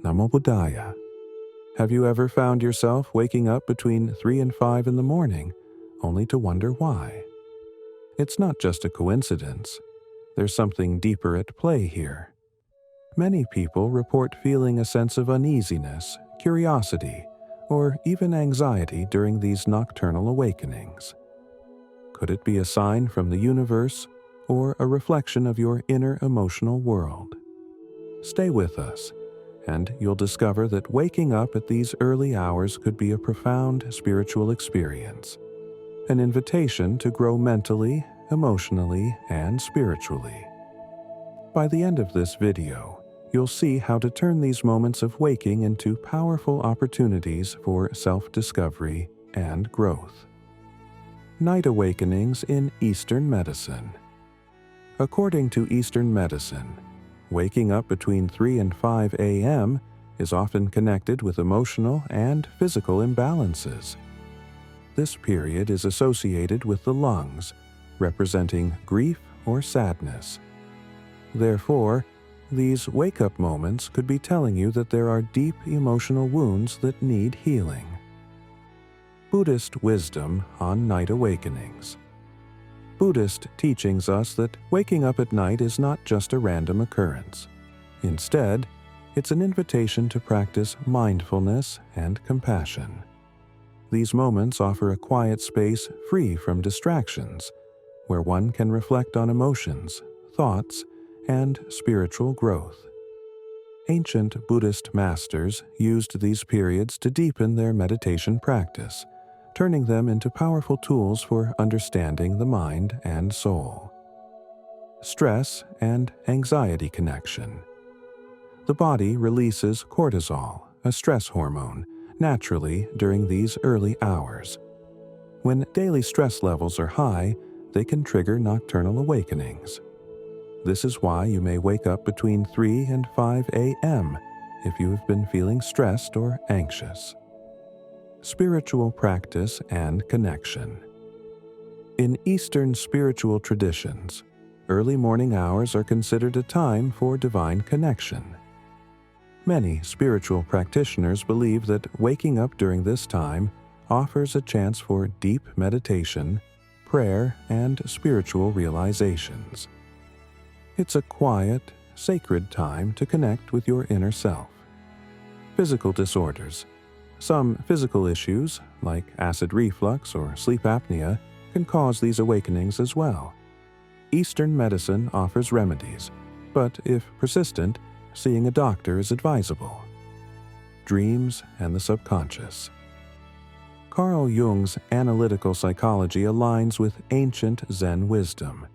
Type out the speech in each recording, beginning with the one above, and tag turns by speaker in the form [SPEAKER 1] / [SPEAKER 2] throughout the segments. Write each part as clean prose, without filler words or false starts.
[SPEAKER 1] Namo Buddhaya. Have you ever found yourself waking up between 3 and 5 in the morning, only to wonder why? It's not just a coincidence. There's something deeper at play here. Many people report feeling a sense of uneasiness, curiosity, or even anxiety during these nocturnal awakenings. Could it be a sign from the universe or a reflection of your inner emotional world? Stay with us, and you'll discover that waking up at these early hours could be a profound spiritual experience, an invitation to grow mentally, emotionally, and spiritually. By the end of this video, you'll see how to turn these moments of waking into powerful opportunities for self-discovery and growth. Night awakenings in Eastern medicine. According to Eastern medicine, waking up between 3 and 5 a.m. is often connected with emotional and physical imbalances. This period is associated with the lungs, representing grief or sadness. Therefore, these wake-up moments could be telling you that there are deep emotional wounds that need healing. Buddhist wisdom on night awakenings. Buddhist teachings us that waking up at night is not just a random occurrence. Instead, it's an invitation to practice mindfulness and compassion. These moments offer a quiet space free from distractions, where one can reflect on emotions, thoughts, and spiritual growth. Ancient Buddhist masters used these periods to deepen their meditation practice, turning them into powerful tools for understanding the mind and soul. Stress and anxiety connection. The body releases cortisol, a stress hormone, naturally during these early hours. When daily stress levels are high, they can trigger nocturnal awakenings. This is why you may wake up between 3 and 5 a.m. if you have been feeling stressed or anxious. Spiritual practice and connection. In Eastern spiritual traditions, early morning hours are considered a time for divine connection. Many spiritual practitioners believe that waking up during this time offers a chance for deep meditation, prayer, and spiritual realizations. It's a quiet, sacred time to connect with your inner self. Physical disorders. Some physical issues, like acid reflux or sleep apnea, can cause these awakenings as well. Eastern medicine offers remedies, but if persistent, seeing a doctor is advisable. Dreams and the subconscious. Carl Jung's analytical psychology aligns with ancient Zen wisdom,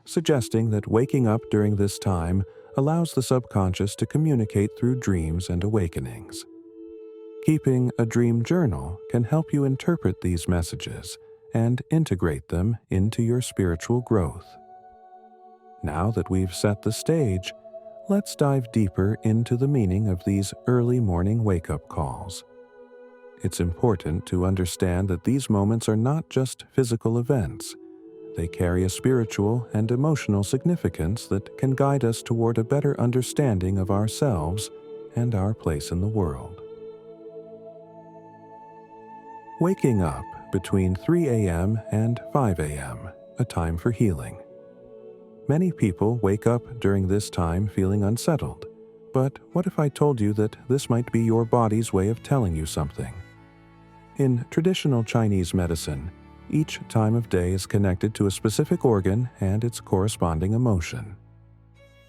[SPEAKER 1] suggesting that waking up during this time allows the subconscious to communicate through dreams and awakenings. Keeping a dream journal can help you interpret these messages and integrate them into your spiritual growth. Now that we've set the stage, let's dive deeper into the meaning of these early morning wake-up calls. It's important to understand that these moments are not just physical events. They carry a spiritual and emotional significance that can guide us toward a better understanding of ourselves and our place in the world. Waking up between 3 a.m. and 5 a.m., a time for healing. Many people wake up during this time feeling unsettled, but what if I told you that this might be your body's way of telling you something? In traditional Chinese medicine, each time of day is connected to a specific organ and its corresponding emotion.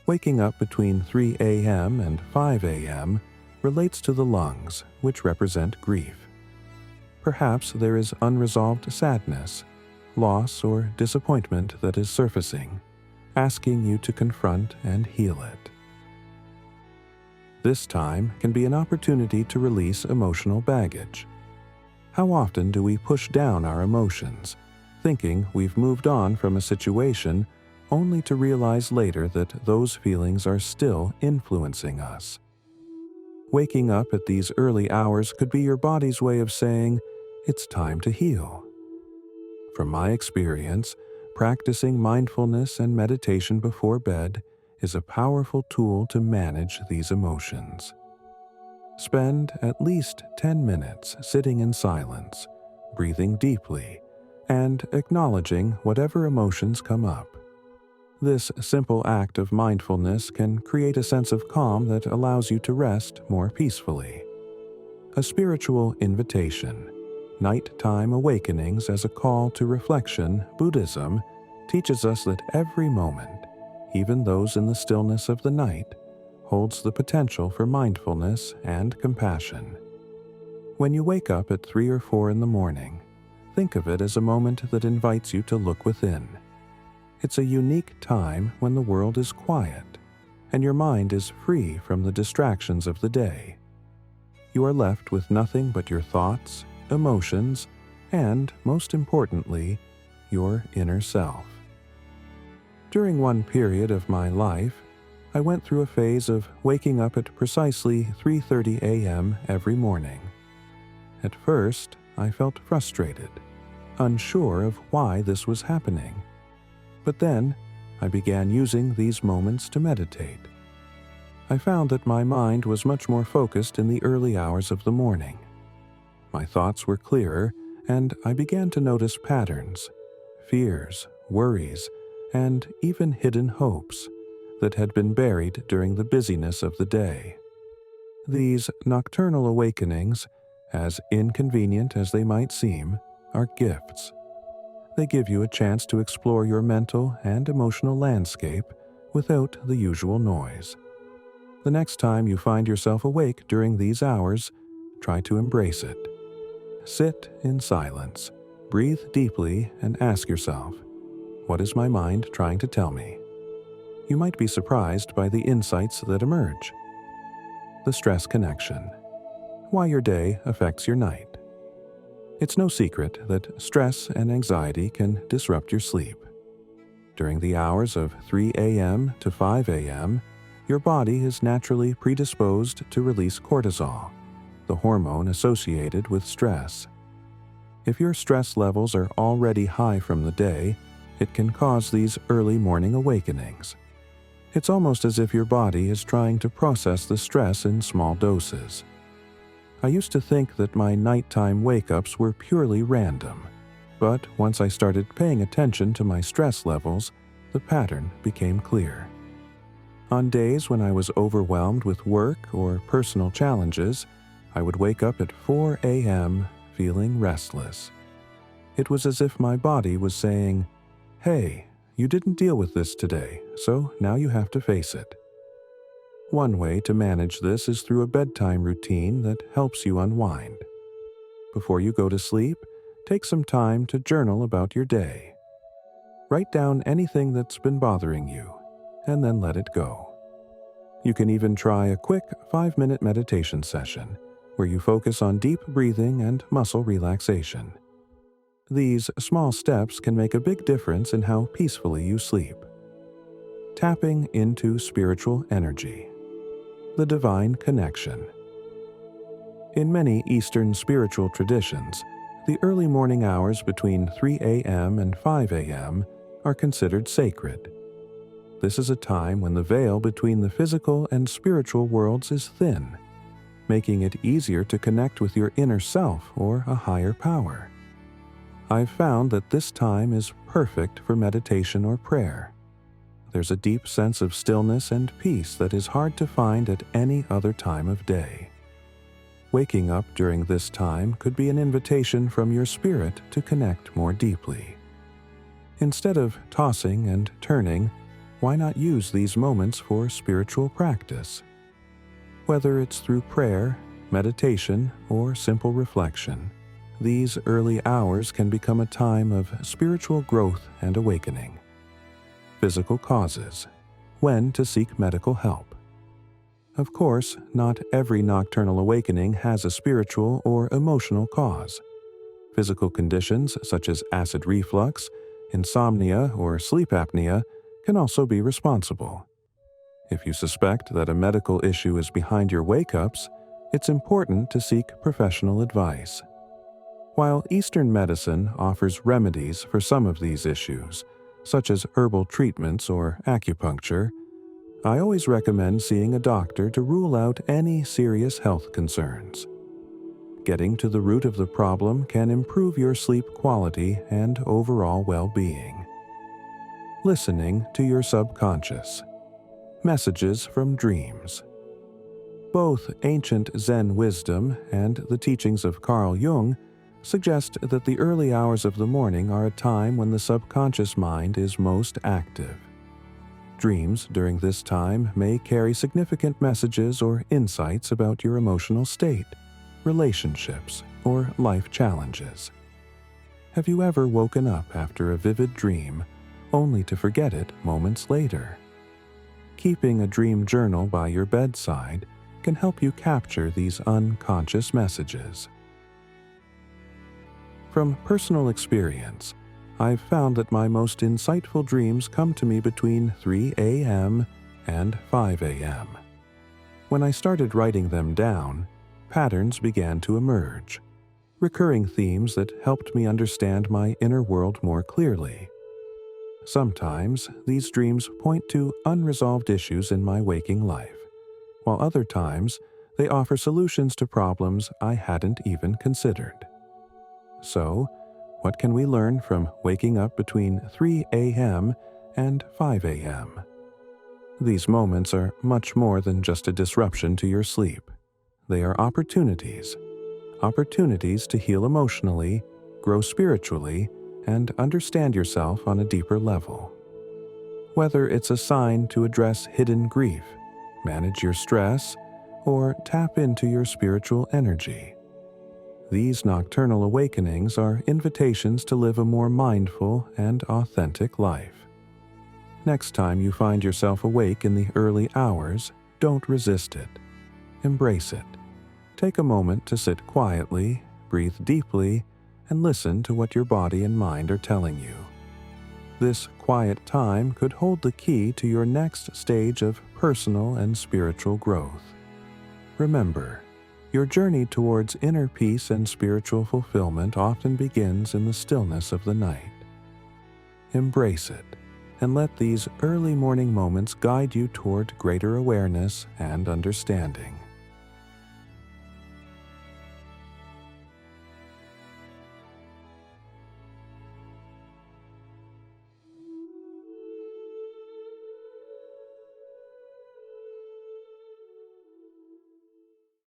[SPEAKER 1] Waking up between 3 a.m. and 5 a.m. relates to the lungs, which represent grief. Perhaps there is unresolved sadness, loss, or disappointment that is surfacing, asking you to confront and heal it. This time can be an opportunity to release emotional baggage. How often do we push down our emotions, thinking we've moved on from a situation, only to realize later that those feelings are still influencing us? Waking up at these early hours could be your body's way of saying, it's time to heal. From my experience, practicing mindfulness and meditation before bed is a powerful tool to manage these emotions. Spend at least 10 minutes sitting in silence, breathing deeply, and acknowledging whatever emotions come up. This simple act of mindfulness can create a sense of calm that allows you to rest more peacefully. A spiritual invitation. Nighttime awakenings as a call to reflection, Buddhism, teaches us that every moment, even those in the stillness of the night, holds the potential for mindfulness and compassion. When you wake up at 3 or 4 in the morning, think of it as a moment that invites you to look within. It's a unique time when the world is quiet and your mind is free from the distractions of the day. You are left with nothing but your thoughts, emotions, and, most importantly, your inner self. During one period of my life, I went through a phase of waking up at precisely 3:30 a.m. every morning. At first, I felt frustrated, unsure of why this was happening. But then, I began using these moments to meditate. I found that my mind was much more focused in the early hours of the morning. My thoughts were clearer, and I began to notice patterns, fears, worries, and even hidden hopes that had been buried during the busyness of the day. These nocturnal awakenings, as inconvenient as they might seem, are gifts. They give you a chance to explore your mental and emotional landscape without the usual noise. The next time you find yourself awake during these hours, try to embrace it. Sit in silence, breathe deeply, and ask yourself, what is my mind trying to tell me? You might be surprised by the insights that emerge. The stress connection. Why your day affects your night. It's no secret that stress and anxiety can disrupt your sleep. During the hours of 3 a.m. to 5 a.m., your body is naturally predisposed to release cortisol, the hormone associated with stress. If your stress levels are already high from the day, it can cause these early morning awakenings. It's almost as if your body is trying to process the stress in small doses. I used to think that my nighttime wake-ups were purely random, but once I started paying attention to my stress levels, the pattern became clear. On days when I was overwhelmed with work or personal challenges, I would wake up at 4 a.m. feeling restless. It was as if my body was saying, "Hey, you didn't deal with this today, so now you have to face it." One way to manage this is through a bedtime routine that helps you unwind. Before you go to sleep, take some time to journal about your day. Write down anything that's been bothering you, and then let it go. You can even try a quick 5-minute meditation session where you focus on deep breathing and muscle relaxation. These small steps can make a big difference in how peacefully you sleep. Tapping into spiritual energy. The divine connection. In many Eastern spiritual traditions, the early morning hours between 3 a.m. and 5 a.m. are considered sacred. This is a time when the veil between the physical and spiritual worlds is thin, making it easier to connect with your inner self or a higher power. I've found that this time is perfect for meditation or prayer. There's a deep sense of stillness and peace that is hard to find at any other time of day. Waking up during this time could be an invitation from your spirit to connect more deeply. Instead of tossing and turning, why not use these moments for spiritual practice? Whether it's through prayer, meditation, or simple reflection, these early hours can become a time of spiritual growth and awakening. Physical causes. When to seek medical help. Of course, not every nocturnal awakening has a spiritual or emotional cause. Physical conditions such as acid reflux, insomnia, or sleep apnea can also be responsible. If you suspect that a medical issue is behind your wake-ups, it's important to seek professional advice. While Eastern medicine offers remedies for some of these issues, such as herbal treatments or acupuncture, I always recommend seeing a doctor to rule out any serious health concerns. Getting to the root of the problem can improve your sleep quality and overall well-being. Listening to your subconscious. Messages from dreams. Both ancient Zen wisdom and the teachings of Carl Jung suggest that the early hours of the morning are a time when the subconscious mind is most active. Dreams during this time may carry significant messages or insights about your emotional state, relationships, or life challenges. Have you ever woken up after a vivid dream only to forget it moments later? Keeping a dream journal by your bedside can help you capture these unconscious messages. From personal experience, I've found that my most insightful dreams come to me between 3 a.m. and 5 a.m. When I started writing them down, patterns began to emerge, recurring themes that helped me understand my inner world more clearly. Sometimes these dreams point to unresolved issues in my waking life, while other times they offer solutions to problems I hadn't even considered. So, what can we learn from waking up between 3 a.m. and 5 a.m.? These moments are much more than just a disruption to your sleep. They are opportunities to heal emotionally, grow spiritually, and understand yourself on a deeper level. Whether it's a sign to address hidden grief, manage your stress, or tap into your spiritual energy, these nocturnal awakenings are invitations to live a more mindful and authentic life. Next time you find yourself awake in the early hours, don't resist it. Embrace it. Take a moment to sit quietly, breathe deeply, and listen to what your body and mind are telling you. This quiet time could hold the key to your next stage of personal and spiritual growth. Remember, your journey towards inner peace and spiritual fulfillment often begins in the stillness of the night. Embrace it, and let these early morning moments guide you toward greater awareness and understanding.